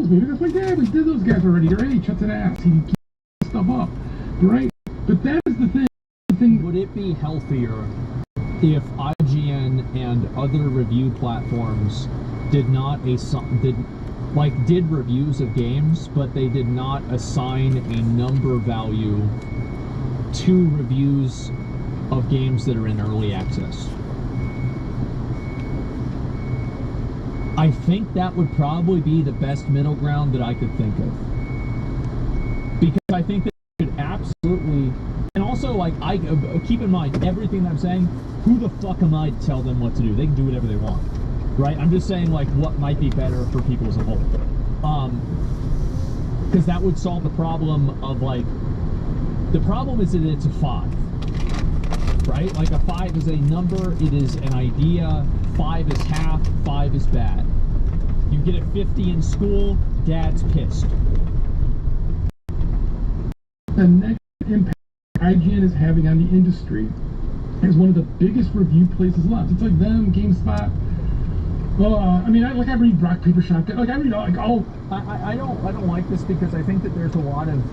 movie. That's like, yeah, we did those guys already. They're H, shut that ass. He keeps stuff up, right? But that is the thing. Would it be healthier if IGN and other review platforms did reviews of games, but they did not assign a number value to reviews of games that are in early access? I think that would probably be the best middle ground that I could think of. Because I think that it should absolutely... And also, like, I keep in mind, everything that I'm saying, who the fuck am I to tell them what to do? They can do whatever they want, right? I'm just saying, like, what might be better for people as a whole. Because that would solve the problem of, like... The problem is that it's a 5, right? Like, a 5 is a number, it is an idea, 5 is half, 5 is bad. You get a 50 in school, dad's pissed. The negative impact IGN is having on the industry is one of the biggest review places left. It's like them, GameSpot. Well, I mean, I read Rock Paper Shotgun. Like, I read like all. I don't like this because I think that there's a lot of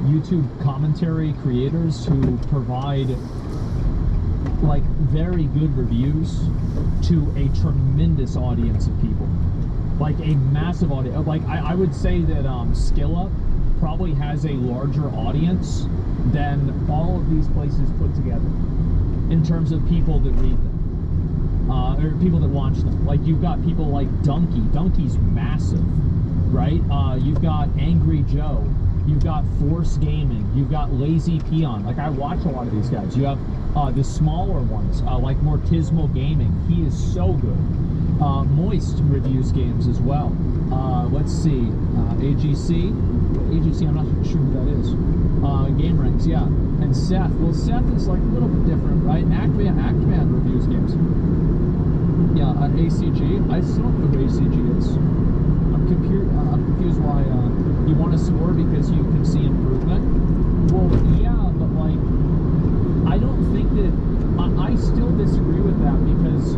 YouTube commentary creators who provide like very good reviews to a tremendous audience of people, like a massive audience. Like I would say that SkillUp probably has a larger audience than all of these places put together in terms of people that read them. Or people that watch them. Like, you've got people like Donkey. Donkey's massive, right? You've got Angry Joe. You've got Force Gaming. You've got Lazy Peon. Like, I watch a lot of these guys. You have the smaller ones, like Mortismo Gaming. He is so good. Moist reviews games as well. Let's see. AGC. AGC, I'm not sure who that is. GameRanks, yeah. And Seth. Well, Seth is like a little bit different, right? Actman reviews games. Yeah, ACG. I still don't know who ACG is. I'm confused why you want to score because you can see improvement. Well, yeah, but like, I don't think that... I still disagree with that because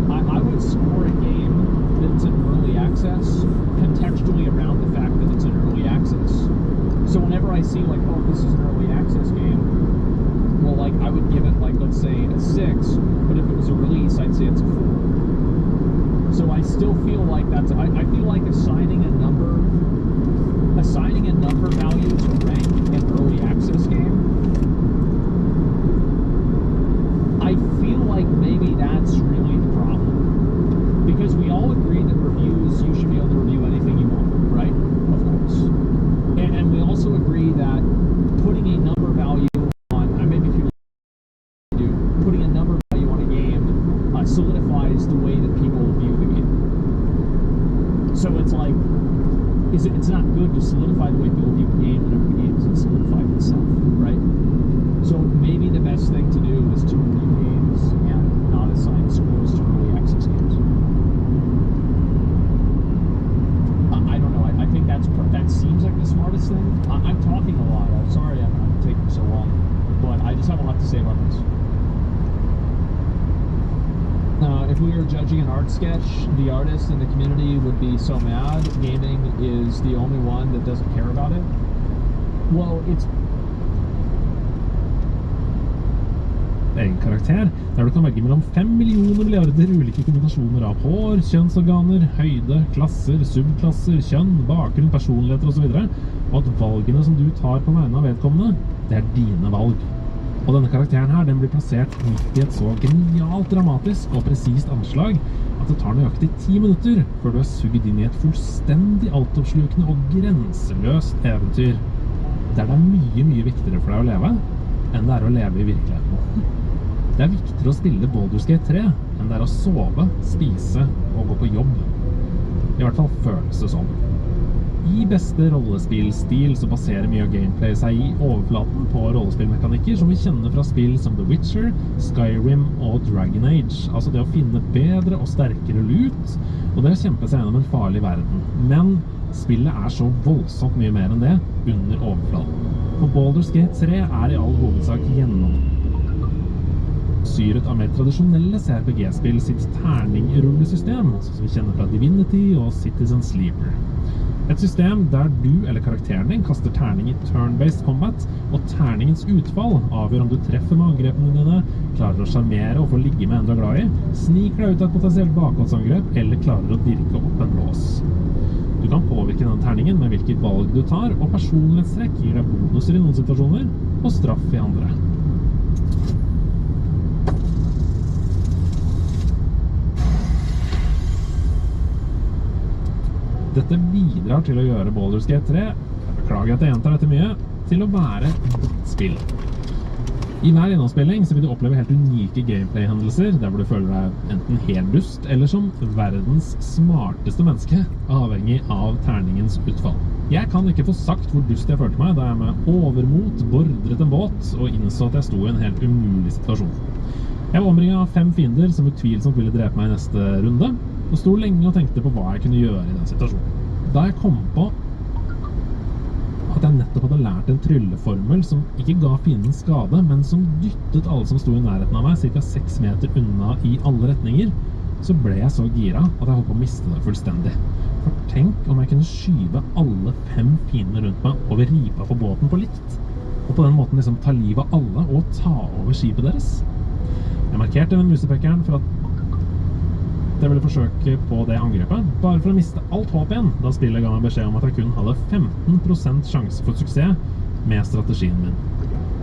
I would score a game that's in early access contextually around the fact that it's in early access. So whenever I see like, oh, this is an early access game, well, like, I would give it, like, let's say a 6, but if it was a release, I'd say it's a 4. So I still feel like that's, I feel like assigning a number value to rank an early access game, I feel like maybe that's really the problem. Because we all agree that reviews, you should be able to review anything you want, right? Of course. And we also agree that putting a number value on, maybe if you do, putting a number value on a game solidifies the way that people view the game. So it's like, it's not good to solidify the way people view the game whenever the game isn't solidified itself, right? So maybe the best thing to do is to review games and not assign scores to early access games. I don't know. I think that seems like the smartest thing. I'm talking a lot. I'm sorry I'm taking so long, but I just have a lot to say about this. If we were judging an art sketch, the artist and the community would be so mad. Gaming is the only one that doesn't care about it. Well, it's... Egen karakter, der du kan velge mellom 5 millioner milliarder ulike kombinasjoner av hår, kjønnsorganer, høyde, klasser, subklasser, kjønn, bakgrunn, personligheter og så videre, og at valgene som du tar på vegne av vedkommende, det er dine valg. Og denne karakteren her, den blir plassert midt i et så genialt dramatisk og presist anslag at det tar nøyaktig 10 minutter før du er sugd inn i et fullstendig altoppslukende og grenseløst eventyr. Der det er mye viktigere for deg å leve enn det er å leve i virkeligheten. Det er viktigere å spille Baldur's Gate 3 enn det er å sove, spise og gå på jobb. I hvert fall føles det sånn. I beste rollespillstil så baserer mye av gameplay seg i overflaten på rollespillmekanikker som vi kjenner fra spill som The Witcher, Skyrim og Dragon Age. Altså det å finne bedre og sterkere loot, og det å kjempe seg gjennom en farlig verden. Men spillet er så voldsomt mye mer enn det under overflaten. For Baldur's Gate 3 er i all hovedsak gjennomsyret av mer tradisjonelle CRPG-spill sitt terningrulesystem, som vi kjenner fra Divinity og Citizen Sleeper. Et system der du eller karakteren din kaster terning i turn-based combat, og terningens utfall avgjør om du treffer med angrepene dine, klarer å sjarmere og få ligge med en du er glad i, sniker deg ut av et potensielt bakholdsangrep, eller klarer å dirke opp en lås. Du kan påvirke denne terningen med hvilket valg du tar, og personlighetstrekk gir deg bonuser i noen situasjoner, og straff i andre. Dette bidrar til å gjøre Baldur's Gate 3, jeg beklager at jeg gjentar dette mye, til å være et spill. I hver gjennomspilling så vil du oppleve helt unike gameplay-hendelser, der hvor du føler deg enten helt dust, eller som verdens smarteste menneske, avhengig av terningens utfall. Jeg kan ikke få sagt hvor dust jeg følte meg da jeg med overmot bordret en båt og innså at jeg sto i en helt umulig situasjon. Jeg var omringet av 5 fiender som utvilsomt ville drepe meg i neste runde, og sto lenge og tenkte på hva jeg kunne gjøre i den situasjonen. Da jeg kom på at jeg nettopp hadde lært en trylleformel som ikke ga fienden skade, men som dyttet alle som sto i nærheten av meg, ca. 6 meter unna i alle retninger, så ble jeg så gira at jeg holdt på å miste det fullstendig. For tenk om jeg kunne skyve alle 5 fiender rundt meg over ripa på båten på likt, og på den måten liksom ta livet av alle og ta over skipet deres. Jeg markerte med musepekkeren for at jeg ville forsøke på det angrepet, bare for å miste alt håp igjen, da spillet ga meg beskjed om at jeg kun hadde 15% sjanse for suksess med strategien min.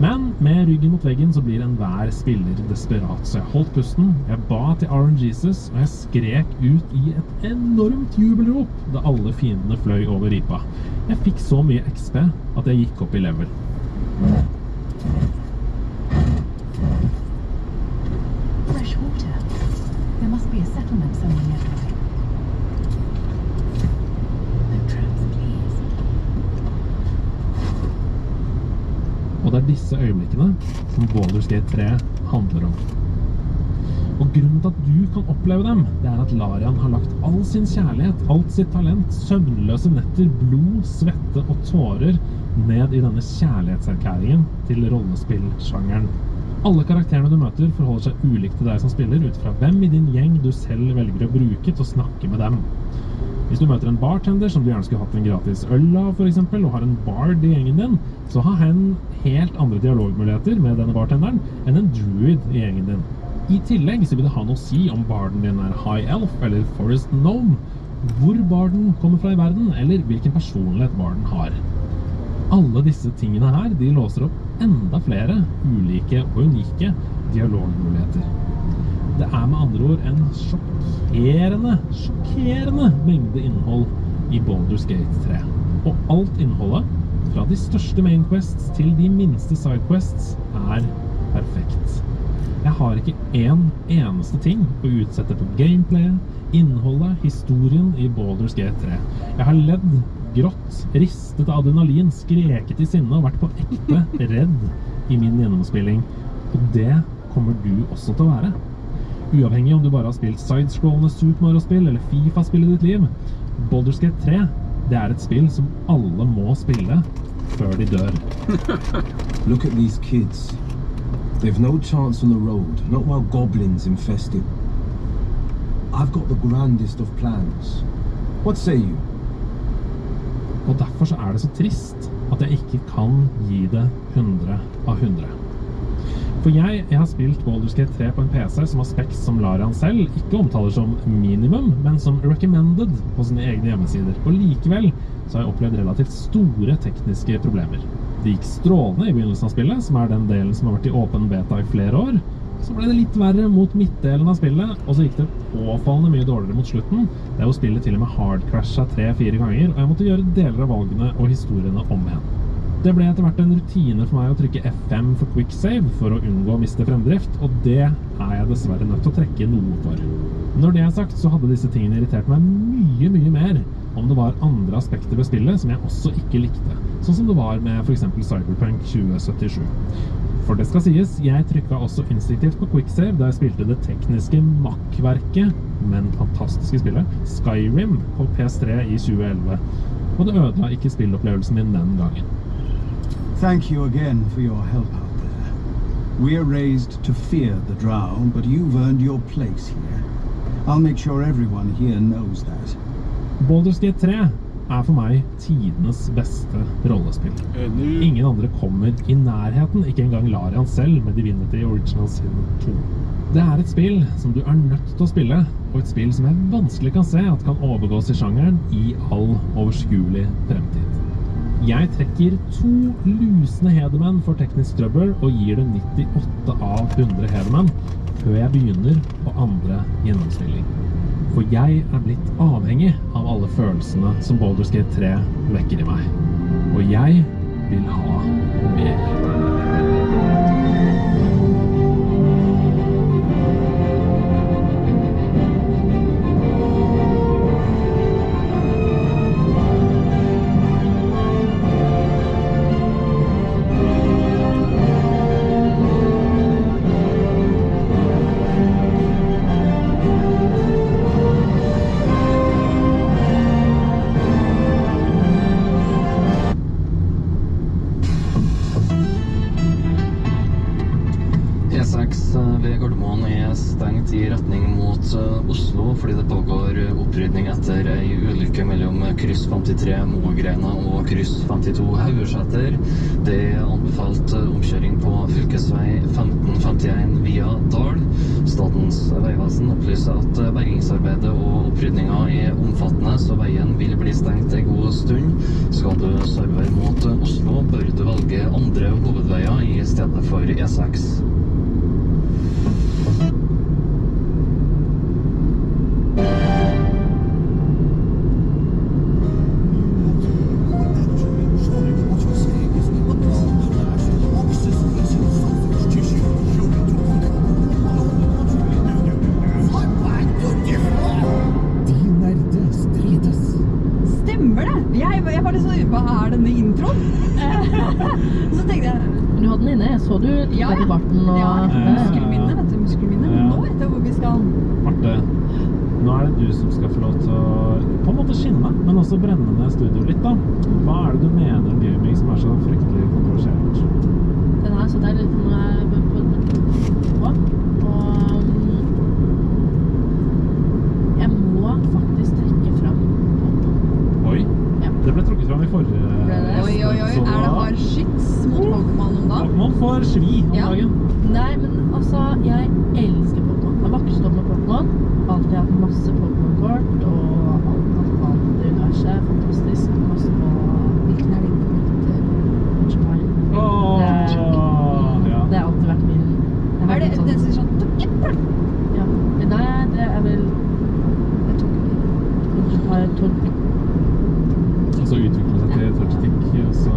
Men med ryggen mot veggen så blir enhver spiller desperat, så jeg holdt pusten, jeg ba til RNGesus, og jeg skrek ut i et enormt jubelrop da alle fiendene fløy over ripa. Jeg fikk så mye XP at jeg gikk opp i level. Fresh water. There must be a settlement somewhere nearby. No traps, please. Og det er disse øyeblikkene som Baldur's Gate 3 handler om. Og grunnen til at du kan oppleve dem, det er at Larian har lagt all sin kjærlighet, alt sitt talent, søvnløse netter, blod, svette og tårer ned i denne kjærlighetserklæringen til rollespillsjangeren. Alle karakterene du møter forholder seg ulikt til deg som spiller ut fra hvem i din gjeng du selv velger å bruke til å snakke med dem. Hvis du møter en bartender som du gjerne skulle hatt en gratis øl av for eksempel, og har en bard i gjengen din, så har han helt andre dialogmuligheter med denne bartenderen enn en druid i gjengen din. I tillegg så vil det ha noe å si om barden din er high elf eller forest gnome, hvor barden kommer fra i verden, eller hvilken personlighet barden har. Alle disse tingene her, de låser opp enda flere ulike og unike dialogmuligheter. Det er med andre ord en sjokkerende mengde innhold i Baldur's Gate 3. Og alt innholdet, fra de største main quests til de minste side quests, er perfekt. Jeg har ikke en eneste ting å utsette på gameplayet, innholdet, historien i Baldur's Gate 3. Jeg har ledd, grått, ristet av adrenalin, skreket i sinne og vært på ekte redd i min gjennomspilling. Og det kommer du også til å være. Uavhengig om du bare har spilt sidescrollende Super Mario-spill eller FIFA-spill i ditt liv, Baldur's Gate 3, det er et spill som alle må spille før de dør. Look at these kids. They've no chance on the road, not while goblins infest it. I've got the grandest of plans. What say you? Og derfor så er det så trist at jeg ikke kan gi det 100 av 100. For jeg har spilt Baldur's Gate 3 på en PC som har specs som Larian selv ikke omtaler som minimum, men som recommended på sine egne hjemmesider. Og likevel så har jeg opplevd relativt store tekniske problemer. Det gikk strålende i begynnelsen av spillet, som er den delen som har vært i åpen beta i flere år. Så ble det litt verre mot midtdelen av spillet, og så gikk det påfallende mye dårligere mot slutten, der hvor spillet til og med hardcrashet 3-4 ganger, og jeg måtte gjøre deler av valgene og historiene om igjen. Det ble etter hvert en rutine for meg å trykke F5 for quick save for å unngå å miste fremdrift, og det er jeg dessverre nødt til å trekke noe for. Når det er sagt, så hadde disse tingene irritert meg mye mer om det var andre aspekter ved spillet som jeg også ikke likte, sånn som det var med for eksempel Cyberpunk 2077. For det skal sies, jeg trykket også instinktivt på quicksave da jeg spilte det tekniske makkverket, men fantastiske spillet, Skyrim på PS3 i 2011, og det ødela ikke spillopplevelsen min den gangen. Thank you again for your help out there. We're raised to fear the Drow, but you've earned your place here. I'll make sure everyone here knows that. Baldur's Gate 3 er for meg tidenes beste rollespill. Ingen andre kommer i nærheten, ikke engang Larian selv med Divinity Original Sin 2. Det er et spill som du er nødt til å spille, og et spill som jeg vanskelig kan se at kan overgås i sjangeren i all overskuelig fremtid. Jeg trekker 2 lusende hedermenn for teknisk trøbbel og gir det 98 av 100 hedermenn før jeg begynner på andre gjennomspilling. For jeg er blitt avhengig av alle følelsene som Baldur's Gate 3 vekker i meg. Og jeg vil ha mer. Ved Gardermoen er stengt i retning mot Oslo fordi det pågår opprydning etter ei ulykke mellom kryss 53 Moegreina og kryss 52 Haugesæter. Det er anbefalt omkjøring på fylkesvei 1551 via Dal. Statens vegvesen opplyser at bergingsarbeidet og opprydninga er omfattende, så veien vil bli stengt en god stund. Skal du sørover mot Oslo, bør du velge andre hovedveier i stedet for E6. Jeg var litt sånn, hva er denne introen? Så tenkte jeg... Du hadde den inne, jeg så du kikket i barten og... Ja, muskelminne, vet du, muskelminne. Ja. Nå vet jeg hvor vi skal. Marte, nå er det du som skal få lov til å på en måte skinne, men også brenne ned studio litt da. Hva er det du mener om gaming som er så fryktelig kontroversielt? Den her så det er litt for meg på, og jeg må faktisk trekke frem Pokémon. Oi, det ble trukket frem i forrige... Oi, er det hard shits mot Pokémon om dagen? Pokémon får svi om dagen. Nei, men altså, jeg elsker Pokémon. Jeg har vokst opp med Pokémon. Alltid hatt masse Pokémon-kort, og alt det universet. Fantastisk. Masse på... Hvilken er din favoritt? Det har alltid vært min... Er det den som sier sånn... Ja, men nei, det er vel... Jeg tok ikke. Så utvikler det seg til touch-tick, og så...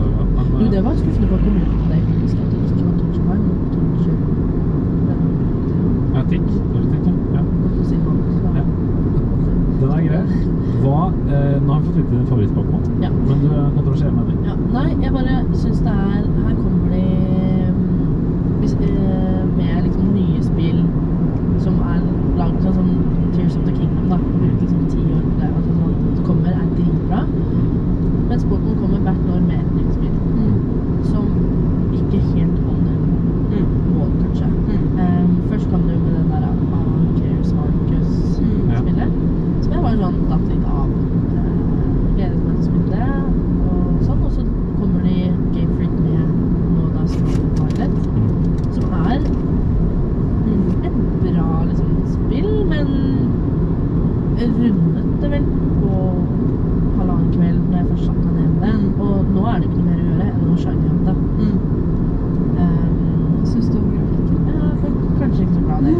Jo, det var skuffende på kommunen til deg, faktisk, at det ikke var touch-bar, men touch... Ja, tick. Touch-tick, ja. Ja. Den er grei. Hva... Nå har vi fått vite din favoritt-Pokémon, Ja. men du kontroversierer med deg. Ja, nei, jeg bare synes det er... Her kommer de... med liksom nye spill som er laget sånn som Tears of the Kingdom, da. Brukt liksom 10 år på det, altså sånn. Det kommer er dritbra. Mens Pokémon kommer hvert år med et nytt spill. Som ikke helt holder mål, kanskje. Først kom det jo med den der Arceus Arcus-spillet. Som jeg bare sånn datt litt av. Gleder meg til å spille det. Og sånn, og så kommer de Game Freak med nå da Scarlet Violet. Som er et bra liksom, spill, men rundet det vel på halvannen kveld når jeg først satt meg ned med det. Og nå er det ikke noe mer å gjøre enn å shine igjen det. Synes du om grafikken? Ja, kanskje ikke så bra det.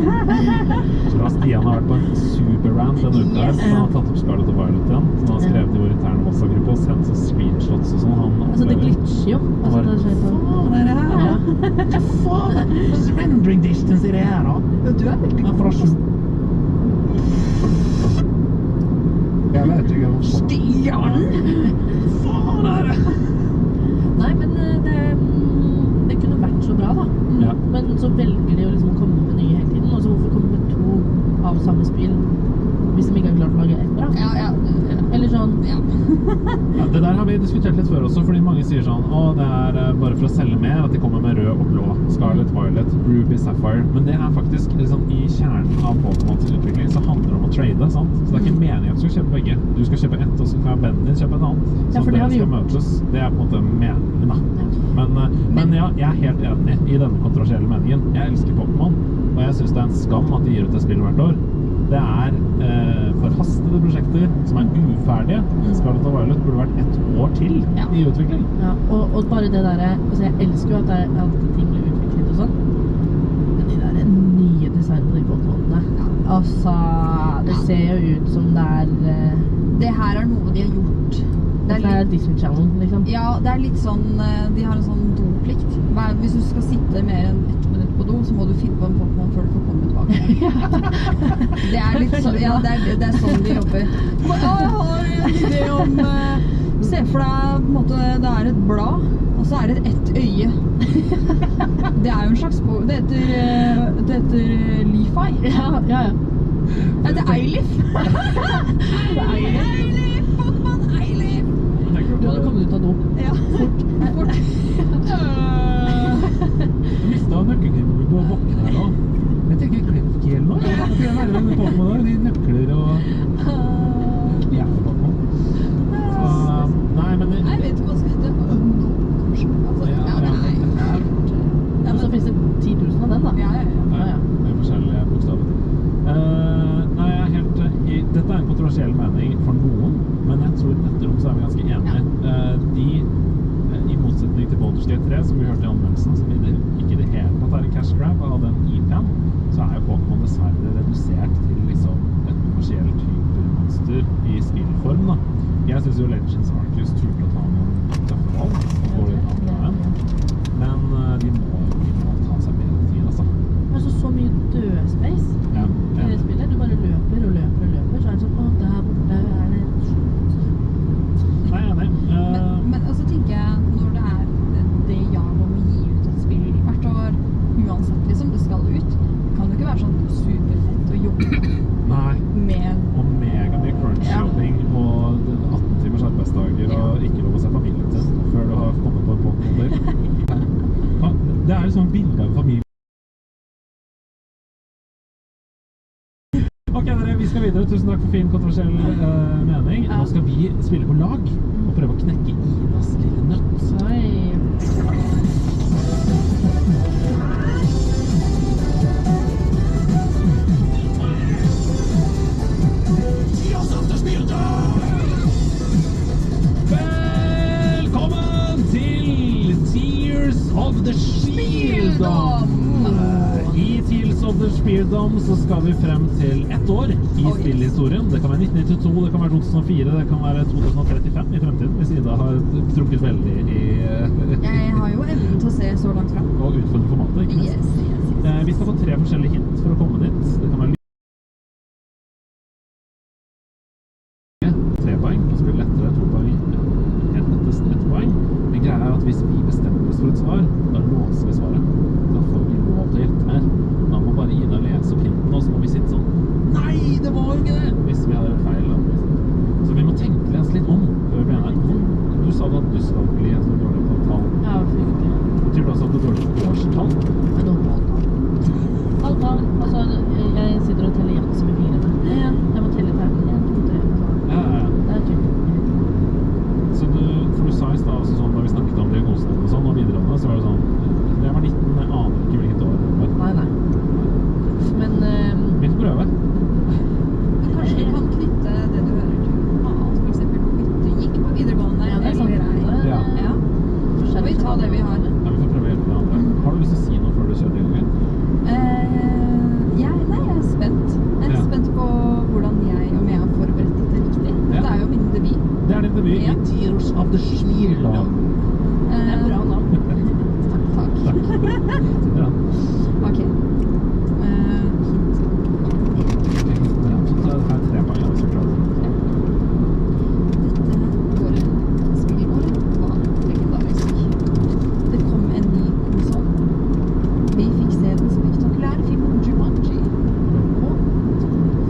Så Stian har vært på en super-rant denne uka her, så han har tatt opp Scarlet og Violet igjen. Så han har skrevet i vår interne Mossa-gruppe og sendt så screenshots og sånn. Altså, det glitcher jo. Altså, det skjer sånn. Hva er det her da? Hva faen? Hva rendering distance er det her da? Jo, du er veldig god. Fra 7. Jeg vet ikke om Stian! faen er det? Nei, men det kunne vært så bra da. Ja. Men så velger de jo liksom å komme med nye hele tiden. Og så hvorfor komme med 2 av samme spill hvis de ikke har klart å lage ett bra? Ja. Eller sånn... Ja, det der har vi vi diskutert litt før også, fordi mange sier sånn det bare for å selge mer at de kommer med rød og blå, Scarlet, Violet, Ruby, Sapphire. Men det faktisk liksom, i kjernen av Pokémons utvikling så handler det om å trade, sant? Så det ikke meningen at du skal kjøpe begge. Du skal kjøpe ett, og så kan vennen din kjøpe et annet. Ja, for det har vi skal møtes. Det på en måte meningen, da. Men ja, jeg helt enig i denne kontroversielle meningen. Jeg elsker Pokémon, og jeg synes det en skam at de gir ut et spill hvert år. Det forhastede prosjekter som uferdige. Scarlet og Violet burde vært 1 år til i utvikling. Ja, og bare det der, altså jeg elsker jo at ting blir utviklet og sånn, men de der nye designene på de Pokémonene, altså, det ser jo ut som det Det her noe de har gjort. Det Disney Channel, liksom. Ja, det litt sånn, de har en sånn doplikt. Hvis du skal sitte mer enn 1 minutt på do, så må du finne på en Pokémon før du får komme tilbake. Det litt sånn, ja, det sånn de jobber. Jeg har en idé om, se for deg, på en måte, det et blad, og så det ett øye. Det jo en slags, det heter Leafy. Ja. Det Eilif. Eilif, Pokémon Eilif. Du hadde kommet ut av do. Ja, fort. Jeg mistet nøkkelknippen på bakken her nå. Jeg tenker Klefki eller noe. Jeg tror jeg med Pokémon der, de nøkler og Pokémon. Nei, men jeg vet ikke hva skal hete. Og så finnes det 10 000 av den, da. Ja. Det forskjellige bokstaver. Nei, jeg helt dette en kontroversiell mening for noen, men jeg tror nettopp så vi ganske enige. I motsetning til Baldur's Gate 3, som vi hørte i anmeldelsen, som ikke i det hele tatt en cash grab av den IP-en, så jo Pokémon dessverre redusert til liksom et kommersielt hypermonster i spillform, da. Jeg synes jo Legends Arceus turte å ta noen tøffe valg, og går litt andre veien, men de må ta seg bedre tid, altså. Altså, så mye dødspace i det spillet. Du bare løper og løper og løper, så det sånn, der borte det Nei, enig. Men så tenker jeg, når det jaget om å gi ut et spill hvert år, uansett liksom, det skal ut, kan det ikke være sånn superfett å jobbe med og megamye crunch-jobbing og 18 timers arbeidsdager og ikke lov å se familien sin før du har kommet på en Pokémon-del. Det liksom bilde av familien. Ok, dere, vi skal videre. Tusen takk for fin, kontroversiell mening. Nå skal vi spille på lag og prøve å knekke Idas lille nøtt. Oi. Velkommen til Tears of the Speardom! I Tears of the Speardom så skal vi frem til 1 år i spillhistorien. Det kan være 1992, det kan være 2004, det kan være 2035 i fremtiden, hvis Ida har trukket veldig i... Jeg har jo evnen til å se så langt frem. Og utfordre formatet, ikke minst. Yes. Vi skal få 3 forskjellige hint for å komme dit. Det kan være 3 poeng, og så blir det lettere 2 poeng. Lettest 1 poeng. Men greia at hvis vi bestemmer oss for et svar, da låser vi svaret. Da får vi lov til å gjette mer. Da må bare Ida lese opp hinten, og så må vi sitte sånn. Nei, det var jo ikke det! Hvis vi hadde feil. Da. Så vi må tenke oss litt om før vi begynner. Du sa at du skal bli en så dårlig på tall. Ja, fryktelig. Betyr det også at du er dårlig på årstall? Jeg er dårlig på alt. Altså, jeg sitter og teller jaks med fingrene. Jeg må telle termen. 1, 2, 3. Ja. Det typisk. Så for du sa i sted også sånn, da vi snakket om diagnosene og sånn, og videregående, så var det sånn, jeg var 19, jeg aner ikke hvilket år det var. Nei. Men... Mitt prøve. Men kanskje du kan knytte det du hører til noe annet, for eksempel du gikk på videregående. Ja, det sant. Ja. Skal vi ta det vi har? Ja, vi får prøve å hjelpe hverandre. Har du lyst til å si noe før du kjører i gangen? Jeg er spent. Jeg er spent på hvordan om jeg har forberedt dette riktig. Dette jo min debut. Det din debut i Tears of the Speardom. Det bra navn. Takk. Ja. Ok. Hint. Så det 3 poeng, hvis vi klarer det. Dette spillåret var legendarisk. Det kom en ny konsol. Vi fikk se den spektakulære filmen Jumanji. Og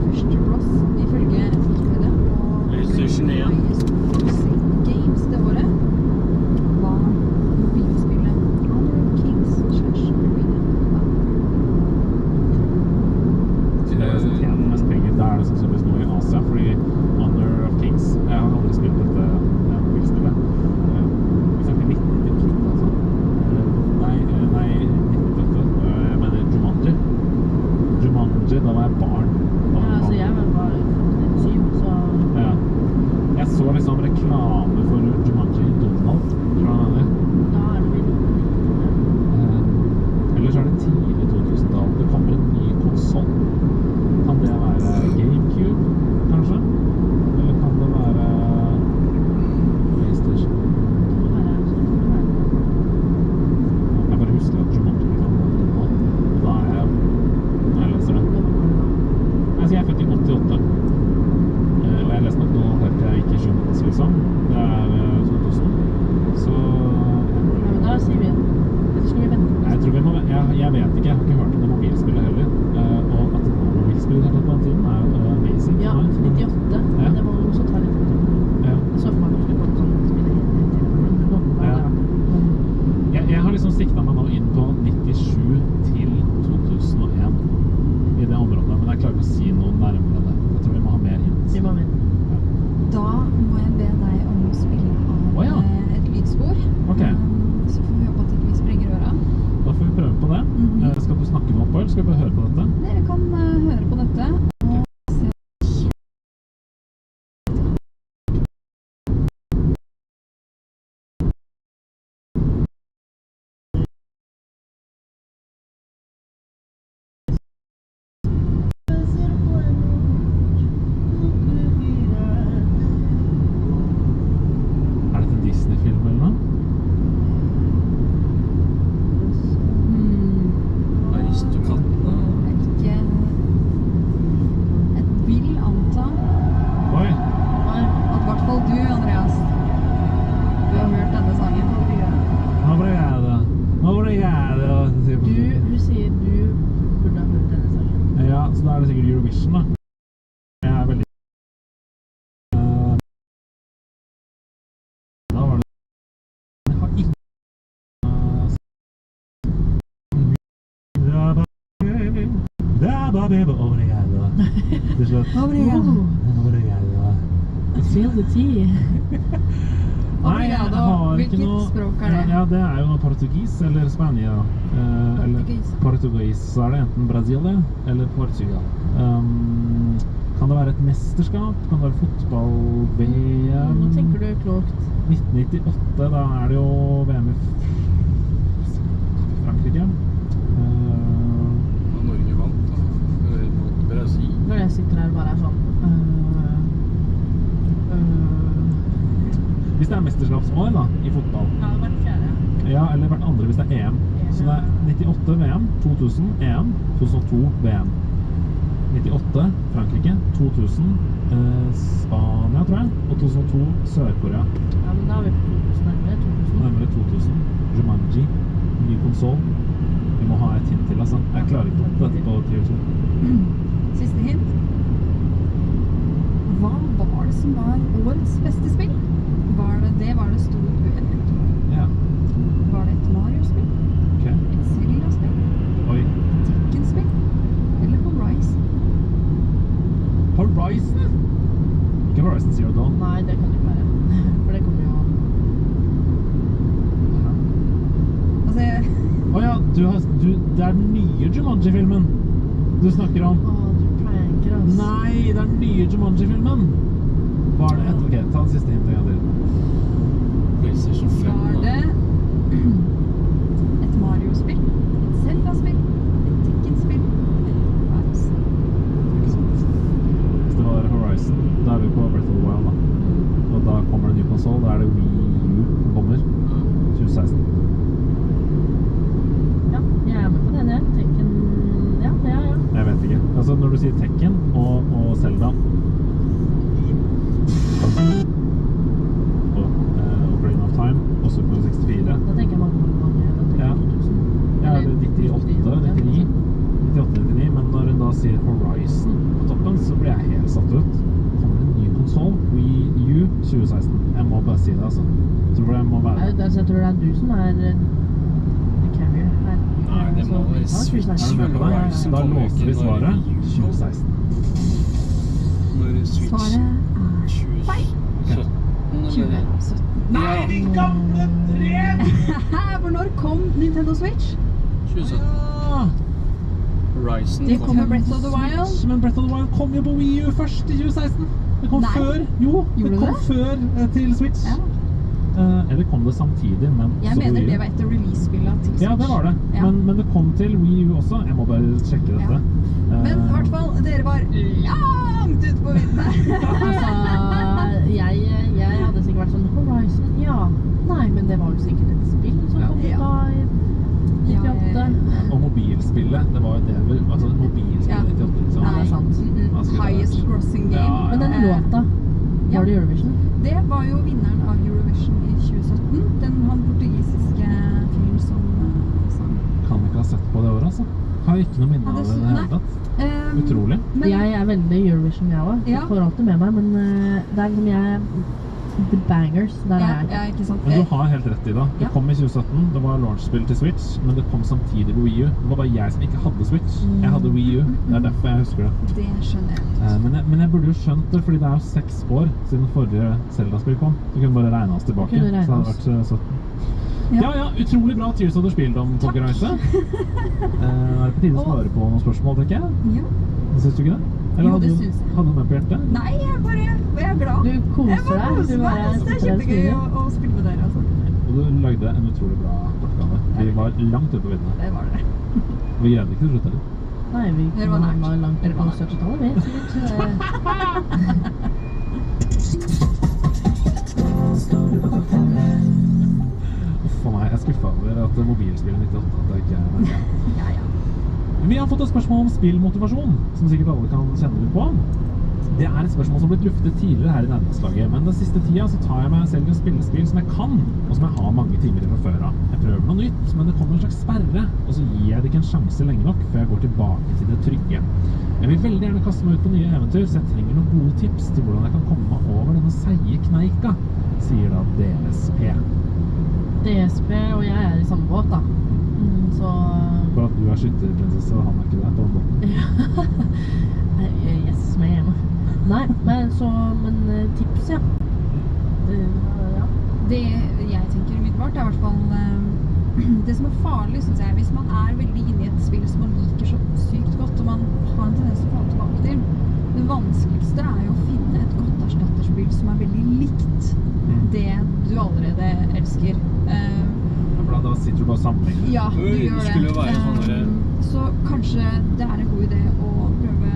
første plass ifølge Wikipedia og PlayStation Games det året sier vi. Eller skal vi vente på Jeg tror vi må... Jeg vet ikke, jeg har ikke hørt om det mobilspillet heller. Og at det var mobilspillet på den tiden er amazing. Ja, for meg. 98. Ja. Det var noe som tar litt tid. Ja. Jeg så for meg at du skulle komme sånn spille helt. Jeg har liksom siktet meg nå inn på 97 til 2001 i det området, men jeg klarer ikke å si noe nærmere det. Jeg tror vi må ha mer hint. Vi må vente. Da må jeg be deg om å spille av Ja. et lydspor. Ok. Så får vi håpe at ikke vi sprenger øra. Da får vi prøve på det. Skal du snakke noe oppå, eller skal vi bare høre på dette? Dere kan høre på dette. Er dette en Disney-film eller noe? Aristokattene. Ikke Jeg vil anta Oi! at i hvert fall du, Andreas, du har hørt denne sangen. Obrigado. Obrigado. Hun sier du burde ha hørt denne sangen. Ja, så da er det sikkert Eurovision da. Jeg er veldig... Da var det... Jeg har ikke... Obrigado. Til slutt. Obrigado. Obrigado. Feel the tea. Nei, jeg Obrigado. har ikke Hvilket noe... språk er det? Ja, det er jo noe portugis eller Spania. Eller Portugis. portugis. Så er det enten Brasilia eller Portugal. Kan det være et mesterskap? Kan det være fotball-VM? Nå tenker du klokt. 1998, da er det jo VM i Frankrike. Og Norge vant da, mot Brasil. Når jeg sitter her og bare er sånn Hvis det er mesterskapsår da, i fotball. Ja, det var den fjerde. Ja, eller hvert andre hvis det er EM. Så det er 98 VM, 2000 EM, 2002 VM. 98 Frankrike, 2000 Spania, tror jeg, og 2002 Sør-Korea. Ja, men da har vi på 2000 nærmere. 2000. Nærmere 2000. Jumanji, ny konsol. Vi må ha et hint til, altså. Jeg klarer ikke dette på TV2. Siste hint. Hva var det som var årets beste spill? Det var det stor uenighet om. Ja, Var det et Mario-spill? ok. Et Zelda-spill? Oi. Tekken-spill? Eller Horizon? Horizon? Ikke Horizon Zero Dawn. Nei, det kan det ikke være. For det kommer jo... Altså, Åja, det er den nye Jumanji-filmen du snakker om. Å, du pranker, ass. Nei, det er den nye Jumanji-filmen. Hva er det? Ok, ta den siste hintet en gang til. PlayStation 5. var da. det et Mario-spill? Et Zelda-spill? Et Tekken-spill? Eller Horizon? Ikke sant? Hvis det var Horizon, da er vi på Breath of the Wild da. Og da kommer det en ny konsol, da er det Wii U kommer. 2016. Ja, jeg er med på den, jeg. Tekken... Ja. Jeg vet ikke. Altså, når du sier Tekken og Zelda og Ocarina of Time og Super 64. Da tenker jeg mange. Da tenker Ja. jeg 2000. Ja, det er 98, 99, men når hun da sier Horizon på toppen, så blir jeg helt satt ut. Kommer det en ny konsol, Wii U 2016. Jeg må bare si det, altså. Jeg tror det må være det. Jeg tror det er du som er the carrier her. Nei, det må være Switch. Er du med på det? Horizon Da kommer låser vi ikke når svaret. Wii U 2016. Når Switch Svaret er feil. 2017. 2017. Nei, de gamle For når kom Nintendo Switch? 2017. Horizon Det kom med Breath of the Wild. Men Breath of the Wild kom jo på Wii U først i 2016. Det kom Nei. før. Jo, Gjorde det kom det? før til Switch. Ja. Eller kom det samtidig, men Jeg så mener Wii U. det var et av release-spillene til Switch. Ja, det var det. Ja. Men det kom til Wii U også. Jeg må bare sjekke dette. Ja. Men i hvert fall, dere var langt ute på viddene. Altså, jeg hadde sikkert vært sånn Horizon, ja. Nei, men det var jo sikkert et spill som Ja. kom ut da i 98. Og mobilspillet, det var jo det vel, altså mobilspillet Ja. i 98, liksom. Ja, det er sant. Hva skulle det Highest vært? grossing game. Ja, Men den låta, Ja. var det Eurovision? Det var jo vinneren av Eurovision i 2017. Den han portugisiske fyren altså. Har ikke noe minne Ja, av det det i det nei. hele tatt. Um, Utrolig. Men, Jeg er veldig Eurovision, jeg òg. Ja. Får alltid med meg, men det er liksom jeg The bangers, der ja, er jeg ja, ikke. ikke sant. Men du har helt rett i det. Det Ja. kom i 2017, det var launch-spill til Switch, men det kom samtidig på Wii U. Det var bare jeg som ikke hadde Switch. Jeg hadde Wii U, det er derfor jeg husker det. Det skjønner jeg. Men jeg burde jo skjønt det, fordi det er jo 6 år siden forrige Zelda-spill kom. Så kunne bare regne oss tilbake. Kunne regne Så hadde oss. det vært 17. Ja, utrolig bra Tears of the Spieldom-konkurranse. Er det på tide å svare på noen spørsmål, tenker jeg? Ja. Syns du ikke det? Eller Jo, det hadde syns jeg. du med på hjertet? Nei, jeg er glad. Du koser Jeg bare deg. koser Du meg. bare Det er sitter der og kjempegøy smiler. å spille med dere, altså. Og du lagde en utrolig bra oppgave. Vi var langt ute på viddene. Det var det. Vi greide ikke til slutt heller. Nei, vi Dere var nært. var langt Dere på var nært. 70-tallet, vi. For meg, jeg er skuffa over at mobilspillet 98 at det ikke er med. Ja, ja. Vi har fått et spørsmål om spillmotivasjon, som sikkert alle kan kjenne litt på. Det er et spørsmål som har blitt luftet tidligere her i nærmestlaget, men den siste tida så tar jeg meg selv en spillespill som jeg kan, og som jeg har mange timer i fra før av. Jeg prøver noe nytt, men det kommer en slags sperre, og så gir jeg det ikke en sjanse lenge nok før jeg går tilbake til det trygge. Jeg vil veldig gjerne kaste meg ut på nye eventyr, så jeg trenger noen gode tips til hvordan jeg kan komme meg over denne seige kneika, sier da DSP. DSP og jeg er i samme båt, da. Så Bare at du er skytterprinsesse, og han er ikke det på en båt. Yes, ma'am. Nei, men tips, ja. Ja. Det jeg tenker umiddelbart, er i hvert fall det som er farlig, synes jeg, hvis man er veldig inne i et spill som man liker så sykt godt, og man har en tendens til å falle tilbake til. Det vanskeligste er jo å finne et godt erstatterspill som er veldig likt det du allerede elsker. For da sitter du bare og sammenligner. Ja, du Det gjør det. skulle jo være sånn der- Så kanskje det er en god idé å prøve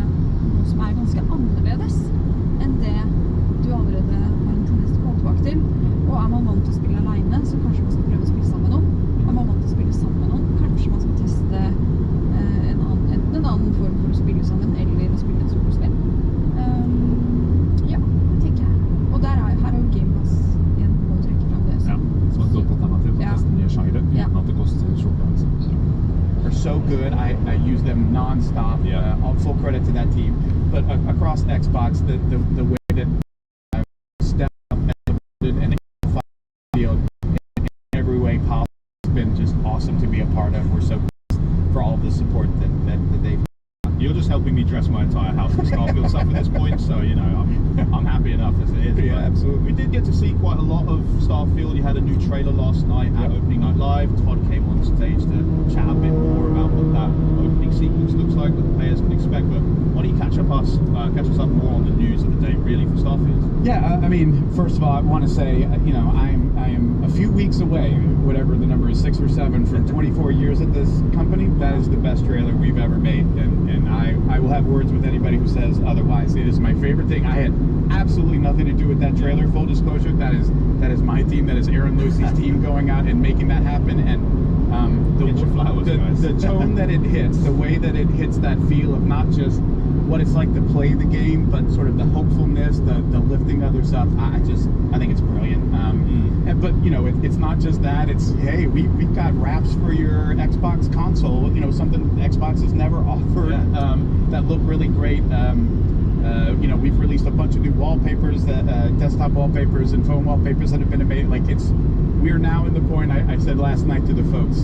noe som er ganske annerledes enn det du allerede har en tendens til å komme tilbake til. Og er man vant til å spille alene, så kanskje man skal prøve å spille sammen med noen. Er man vant til å spille sammen med noen, kanskje man skal teste enten en annen form for å spille sammen, eller å spille et solospill. Ja, det tenker jeg. Og her er jo Game Pass igjen på å trekke fram det. Ja, som et godt alternativ til å Ja. teste nye sjangere, uten Ja. at det koster skjorta, liksom. Are so good. I use them non-stop. All full credit to that team. But across Xbox, the way that I've stepped up and field in every way possible has been just awesome to be a part of. We're so blessed for all of the support that they've. You're just helping me dress my entire house in Starfield stuff at this point, so you know I'm happy enough as it is. Yeah, But absolutely. We did get to see quite a lot of Starfield. You had a new trailer last night at Opening Night Live. Todd came on stage to chat a bit more about what that opening sequence looks like, what the players can expect. But why don't you catch us up more on the news of the day, really, for Starfield? Yeah, I mean, first of all, I want to say, you know, I am a few weeks away, whatever the number is, 6 or 7, from 24 years at this company. That is the best trailer we've ever made, and I will have words with anybody who says otherwise. It is my favorite thing. I had absolutely nothing to do with that trailer. Full disclosure, that is my team. That is Aaron Lucy's team going out and making that happen. And Get your flowers, guys. the tone that it hits, the way that it hits that feel of not just what it's like to play the game, but sort of the hopefulness, the lifting others up. I think it's brilliant. But you know, it's not just that. It's hey, we've got wraps for your Xbox console. You know, something Xbox has never offered. That look really great. You know, we've released a bunch of new wallpapers, desktop wallpapers and phone wallpapers that have been amazing. Like we're now in the point. I said last night to the folks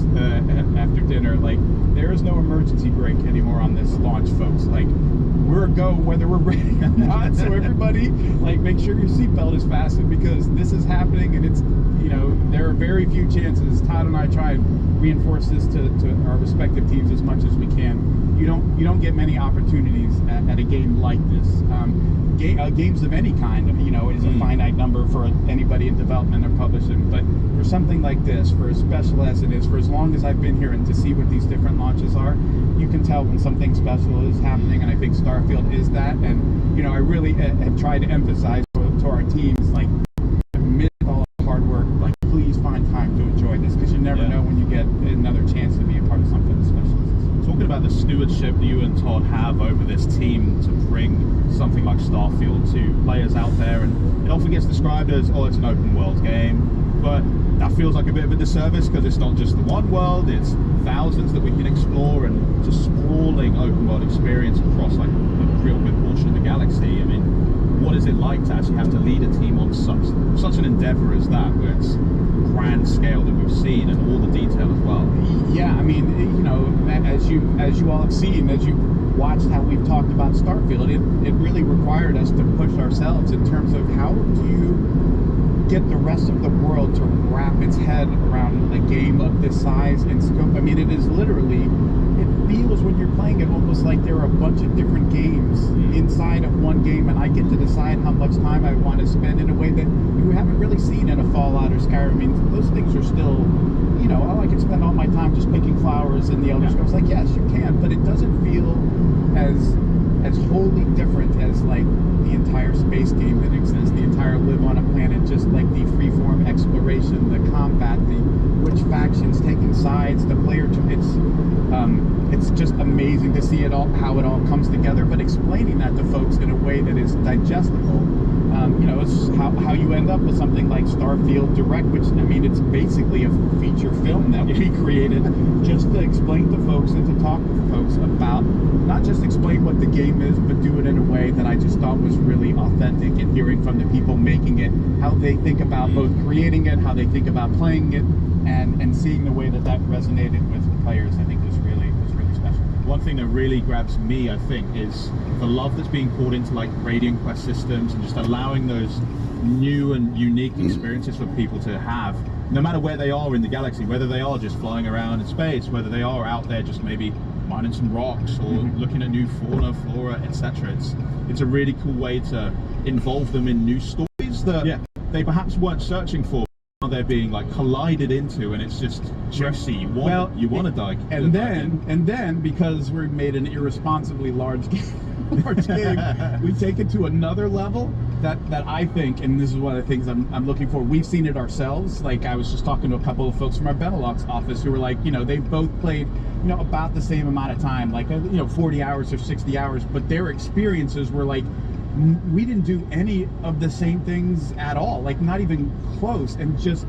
after dinner, like there is no emergency brake anymore on this launch, folks. Like we're a go whether we're ready or not. So everybody, like, make sure your seatbelt is fastened because this is happening, and it's, you know, there are very few chances. Todd and I try and reinforce this to our respective teams as much as we can. You don't get many opportunities at a game like this. Games of any kind, you know, is a finite number for anybody in development or publishing. But for something like this, for as special as it is, for as long as I've been here and to see what these different launches are, you can tell when something special is happening, and I think Starfield is that. And, you know, I really have tried to emphasize to our teams, like, amid all the hard work, like, please find time to enjoy this, because you never know when you get another chance to be a part of something as special as this. Talking about the stewardship you and Todd have over this team to bring something like Starfield to players out there, and it often gets described as, oh, it's an open world game, but that feels like a bit of a disservice because it's not just the one world, it's thousands that we can explore and just sprawling open world experience across like a real good portion of the galaxy. I mean, what is it like to actually have to lead a team on such an endeavor as that, where it's grand scale that we've seen and all the detail as well? Yeah, I mean, you know, as you all have seen, as you watched how we've talked about Starfield, it really required us to push ourselves in terms of how do you get the rest of the world to wrap its head around a game of this size and scope. I mean, it is literally, it feels when you're playing it almost like there are a bunch of different games inside of one game, and I get to decide how much time I want to spend in a way that you haven't really seen in a Fallout or Skyrim. I mean, those things are still, you know, oh, I can spend all my time just picking flowers in the Elder Scrolls. Like, yes, you can, but it doesn't feel as wholly different as like the entire space game that exists, the entire live on a planet, just like the freeform exploration, the combat, the which factions taking sides, the player. It's just amazing to see it all, how it all comes together. But explaining that to folks in a way that is digestible, you know, it's how you end up with something like Starfield Direct, which, I mean, it's basically a feature film that we created just to explain to folks and to talk to folks about, not just explain what the game is, but do it in a way that I just thought was really authentic, and hearing from the people making it, how they think about both creating it, how they think about playing it, and seeing the way that resonated with players, I think was really special. One thing that really grabs me, I think, is the love that's being poured into like Radiant Quest systems and just allowing those new and unique experiences for people to have, no matter where they are in the galaxy, whether they are just flying around in space, whether they are out there just maybe mining some rocks or looking at new fauna, flora, etc. It's a really cool way to involve them in new stories that they perhaps weren't searching for. They're being like collided into, and it's just juicy. You want to dive. And then because we made an irresponsibly large game, we take it to another level that I think, and this is one of the things I'm looking for. We've seen it ourselves. Like, I was just talking to a couple of folks from our Benelux office who were like, you know, they've both played, you know, about the same amount of time, like, you know, 40 hours or 60 hours, but their experiences were like, we didn't do any of the same things at all, like not even close. And just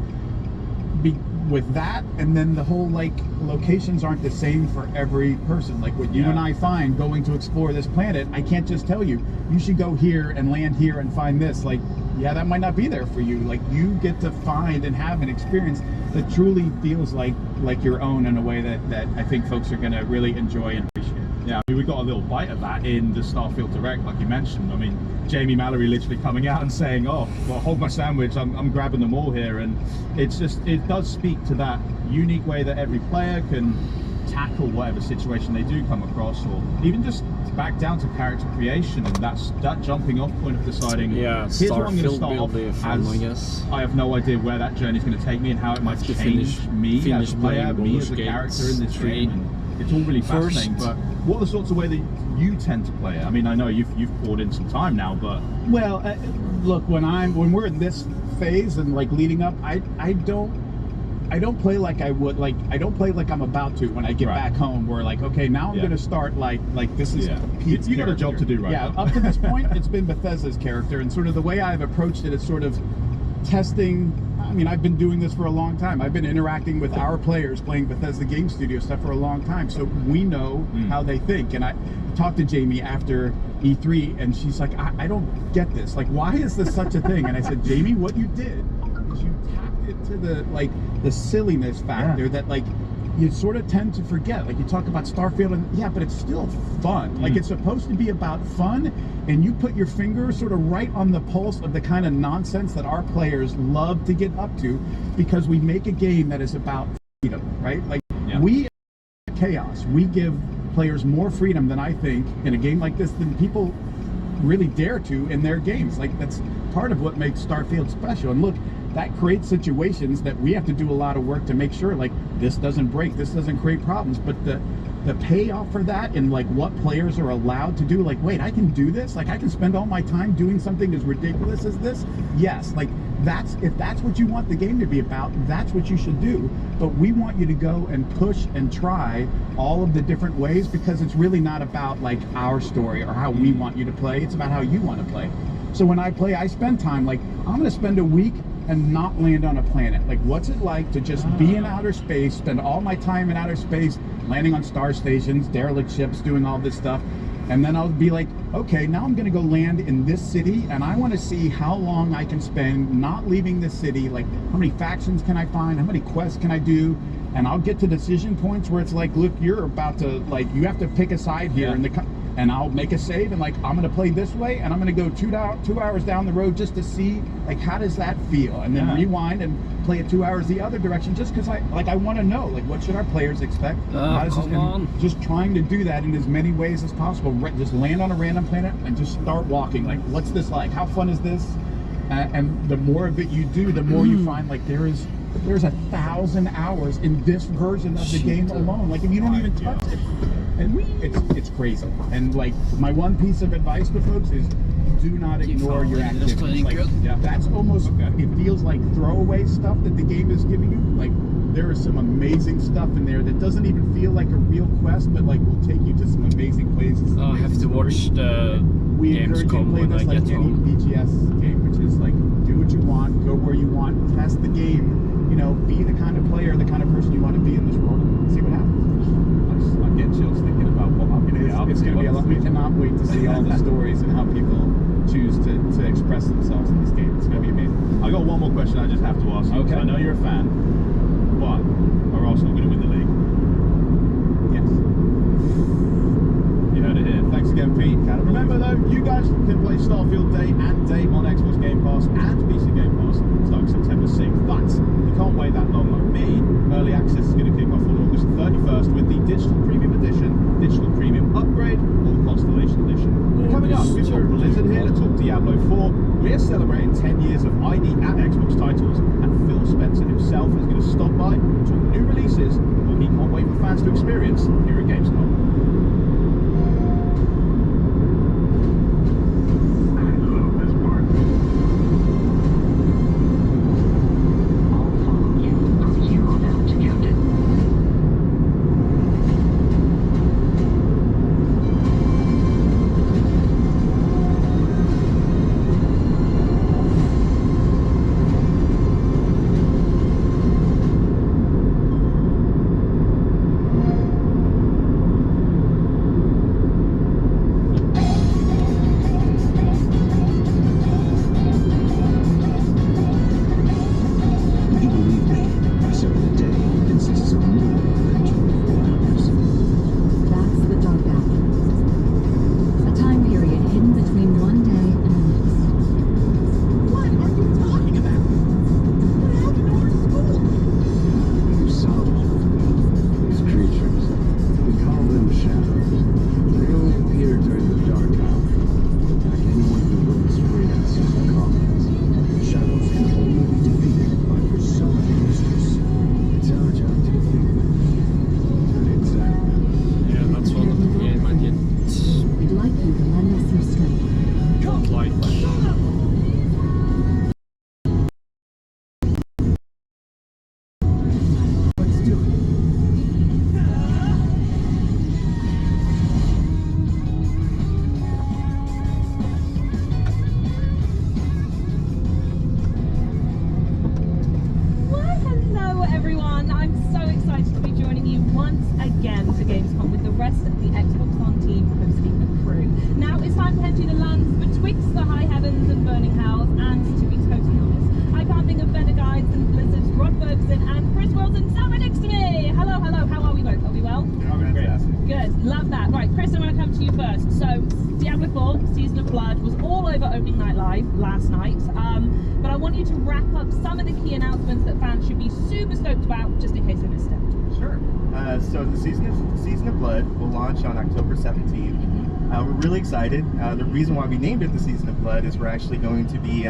with that, and then the whole like locations aren't the same for every person. Like what you and I find going to explore this planet, I can't just tell you should go here and land here and find this. Like, yeah, that might not be there for you. Like, you get to find and have an experience that truly feels like your own, in a way that I think folks are going to really enjoy and appreciate. Yeah, I mean, we got a little bite of that in the Starfield Direct, like you mentioned. I mean, Jamie Mallory literally coming out and saying, oh, well, hold my sandwich, I'm grabbing them all here. And it's just, it does speak to that unique way that every player can tackle whatever situation they do come across, or even just back down to character creation, and that jumping off point of deciding, here's what I'm going to start off as. I have no idea where that journey is going to take me and how it might change me as a player, me as a character in this game. And it's all really fascinating. But what are the sorts of way that you tend to play it? I mean, I know you've poured in some time now, but well, look, when we're in this phase and like leading up, I don't play like I would, like I don't play like I'm about to when I get back home, where like, okay, now I'm gonna start like this is Pete's you got a job to do, right? Yeah, up to this point it's been Bethesda's character, and sort of the way I've approached it is sort of testing. I mean, I've been doing this for a long time. I've been interacting with our players playing Bethesda Game Studio stuff for a long time, so we know how they think. And I talked to Jamie after E3, and she's like, I don't get this. Like, why is this such a thing? And I said, Jamie, what you did is you tapped it to the silliness factor that like you sort of tend to forget. Like, you talk about Starfield, and but it's still fun. Like, it's supposed to be about fun, and you put your finger sort of right on the pulse of the kind of nonsense that our players love to get up to, because we make a game that is about freedom, right? Like, we chaos. We give players more freedom than I think in a game like this than people really dare to in their games. Like, that's part of what makes Starfield special. And look, that creates situations that we have to do a lot of work to make sure, like, this doesn't break, this doesn't create problems. But the payoff for that, and like what players are allowed to do, like, wait, I can do this? Like, I can spend all my time doing something as ridiculous as this? Yes, like, if that's what you want the game to be about, that's what you should do. But we want you to go and push and try all of the different ways, because it's really not about like our story or how we want you to play. It's about how you want to play. So when I play, I spend time, like, I'm going to spend a week and not land on a planet? Like, what's it like to just be in outer space, spend all my time in outer space, landing on star stations, derelict ships, doing all this stuff, and then I'll be like, okay, now I'm gonna go land in this city, and I want to see how long I can spend not leaving this city. Like, how many factions can I find? How many quests can I do? And I'll get to decision points where it's like, look, you're about to, like, you have to pick a side here, and I'll make a save, and like, I'm gonna play this way, and I'm gonna go 2 hours down the road just to see, like, how does that feel, and then rewind and play it 2 hours the other direction, just because I want to know, like, what should our players expect? Just trying to do that in as many ways as possible. Just land on a random planet and just start walking. Like, what's this like? How fun is this? And the more of it you do, the more you find, like, there's 1,000 hours in this version of the game alone. Like, if you don't even touch it, and it's crazy. And like, my one piece of advice to folks is, do not ignore your activities. Like, that's almost, it feels like throwaway stuff that the game is giving you. Like, there is some amazing stuff in there that doesn't even feel like a real quest, but like will take you to some amazing places. I have to watch the Gamescom when I get home. BGS game, which is like, do what you want, go where you want, test the game, you know, be the kind of player, the kind of person you want to be in this world, and see what happens. I'm getting chills thinking about what I'm going to get. It's going to be a lot. We cannot wait to see all the stories and how people choose to express themselves in this game. It's going to be amazing. I got one more question I just have to ask you. Okay. I know you're a fan, but are Arsenal going to win the league? Yes. You heard it here. Thanks again, Pete. Remember though, you guys can play Starfield Day and Day on Xbox Game Pass and PC Game Pass starting September 6th. But you can't wait that long like me. Early access is going to kick off on August 31st with the Digital Premium Edition, Digital Premium Upgrade, or the Constellation Edition. Coming up, we've got Blizzard here to talk Diablo 4. We're celebrating 10 years of ID at Xbox titles, and Phil Spencer himself is going to stop by and talk new releases that he can't wait for fans to experience here at Gamescom. The reason why we named it the Season of Blood is we're actually going to be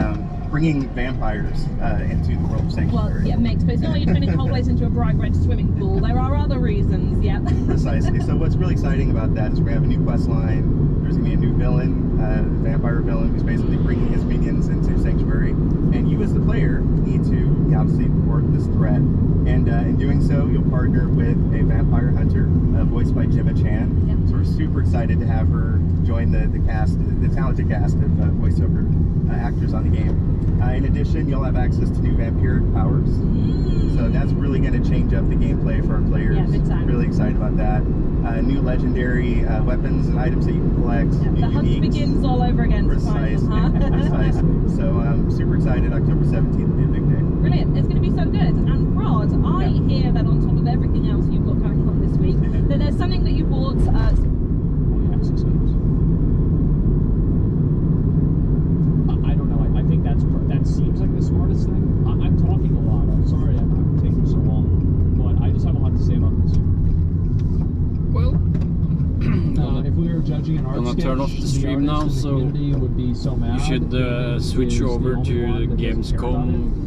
bringing vampires into the world of Sanctuary. Well, yeah, makes sense. It's not like you're turning hallways into a bright red swimming pool. There are other reasons, yeah. Precisely. So what's really exciting about that is we're going to have a new quest line. There's going to be a new villain, a vampire villain, who's basically bringing his minions into Sanctuary. And you as the player need to obviously thwart this threat. And in doing so, you'll partner with a vampire hunter, voiced by Gemma Chan. Yep. So we're super super excited to have her join the cast, the talented cast of voiceover actors on the game. In addition, you'll have access to new vampiric powers. So that's really going to change up the gameplay for our players. Yeah, big time. Really excited about that. New legendary weapons and items that you can collect. New The hunt uniques. begins all over again. Precisely. Precisely. So I'm super excited. October 17th will be a big day. Brilliant. It's going to be so good. And Rod, I hear that on top of everything else you've got going on this week, that there's something that you bought. Access items. I don't know. I think that seems like the smartest thing. I'm talking a lot. I'm sorry I'm taking so long, but I just have a lot to say about this. Well, if we were judging an art gonna turn off the stream now, so would be so mad. you should switch over to Gamescom.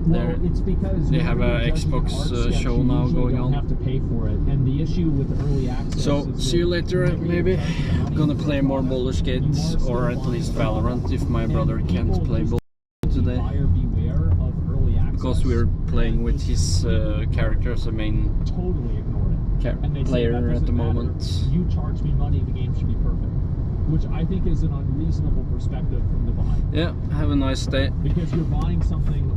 There, it's because they have a Xbox show now going on. Have to pay for it, and the issue with early access. So see you later, maybe. I'm gonna play more Baldur's Gate, or at least Valorant if my brother can't play Baldur's Gate today. Because we're playing with his character as a main player at the moment. You charge me money, the game should be perfect. Which I think is an unreasonable perspective from the buyer. Yeah, have a nice day. Because you're buying something